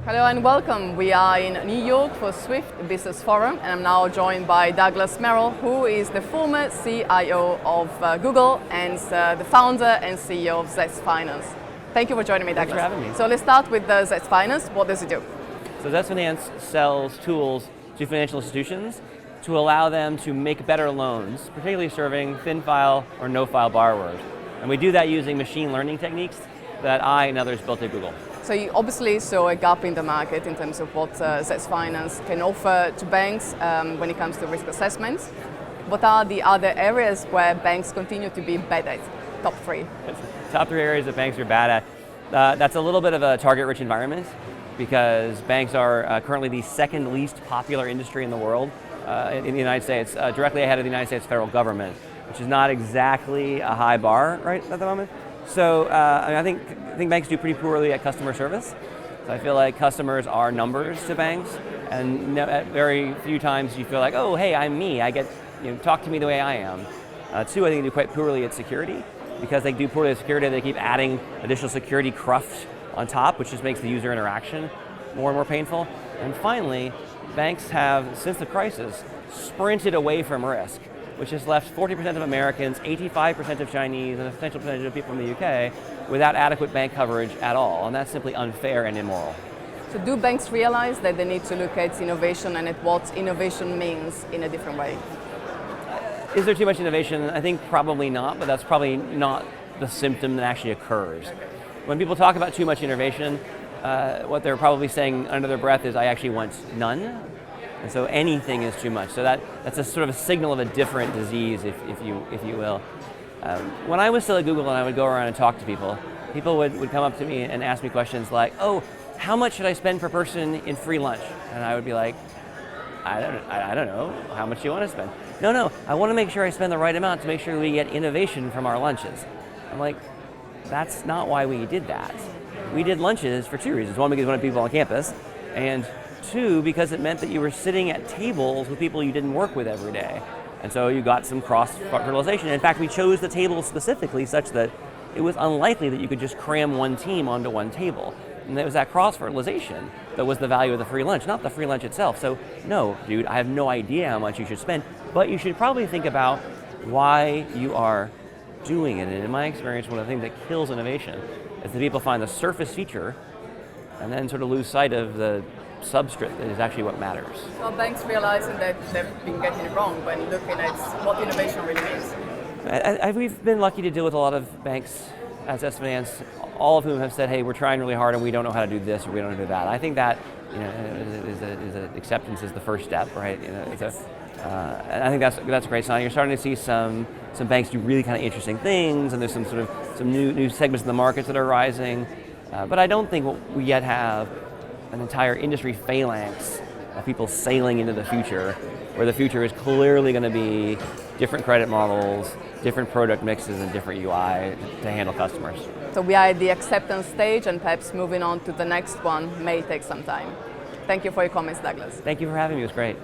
Hello and welcome. We are in New York for Swift Business Forum, and I'm now joined by Douglas Merrill, who is the former CIO of Google and the founder and CEO of ZestFinance. Thank you for joining me, Douglas. Thanks for having me. So let's start with ZestFinance. What does it do? So ZestFinance sells tools to financial institutions to allow them to make better loans, particularly serving thin file or no file borrowers. And we do that using machine learning techniques that I and others built at Google. So you obviously saw a gap in the market in terms of what ZestFinance can offer to banks when it comes to risk assessments. What are the other areas where banks continue to be bad at? Top three. Top three areas that banks are bad at. That's a little bit of a target-rich environment because banks are currently the second least popular industry in the world in the United States, directly ahead of the United States federal government, which is not exactly a high bar right at the moment. So I think banks do pretty poorly at customer service. So I feel like customers are numbers to banks, and at very few times you feel like, oh, hey, I'm me. I get, talk to me the way I am. Two, I think they do quite poorly at security. Because they do poorly at security, they keep adding additional security cruft on top, which just makes the user interaction more and more painful. And finally, banks have, since the crisis, sprinted away from risk, which has left 40% of Americans, 85% of Chinese, and a potential percentage of people in the UK without adequate bank coverage at all, and that's simply unfair and immoral. So do banks realize that they need to look at innovation and at what innovation means in a different way? Is there too much innovation? I think probably not, but that's probably not the symptom that actually occurs. When people talk about too much innovation, what they're probably saying under their breath is, I actually want none. And so anything is too much. So that's a sort of a signal of a different disease, if you will. When I was still at Google and I would go around and talk to people would come up to me and ask me questions like, oh, how much should I spend per person in free lunch? And I would be like, I don't know, how much do you want to spend? No, I want to make sure I spend the right amount to make sure we get innovation from our lunches. I'm like, that's not why we did that. We did lunches for two reasons. One, because we wanted people on campus, and two, because it meant that you were sitting at tables with people you didn't work with every day. And so you got some cross-fertilization. In fact, we chose the tables specifically such that it was unlikely that you could just cram one team onto one table. And it was that cross-fertilization that was the value of the free lunch, not the free lunch itself. So no, dude, I have no idea how much you should spend, but you should probably think about why you are doing it. And in my experience, one of the things that kills innovation is that people find the surface feature and then sort of lose sight of the substrate that is actually what matters. Are banks realizing that they've been getting it wrong when looking at what innovation really means? We've been lucky to deal with a lot of banks at ZestFinance, all of whom have said, hey, we're trying really hard and we don't know how to do this or we don't know how to do that. I think that acceptance is the first step, right? And I think that's a great sign. You're starting to see some banks do really kind of interesting things, and there's some new segments in the markets that are rising. But I don't think we yet have an entire industry phalanx of people sailing into the future, where the future is clearly going to be different credit models, different product mixes, and different UI to handle customers. So we are at the acceptance stage, and perhaps moving on to the next one may take some time. Thank you for your comments, Douglas. Thank you for having me, it was great.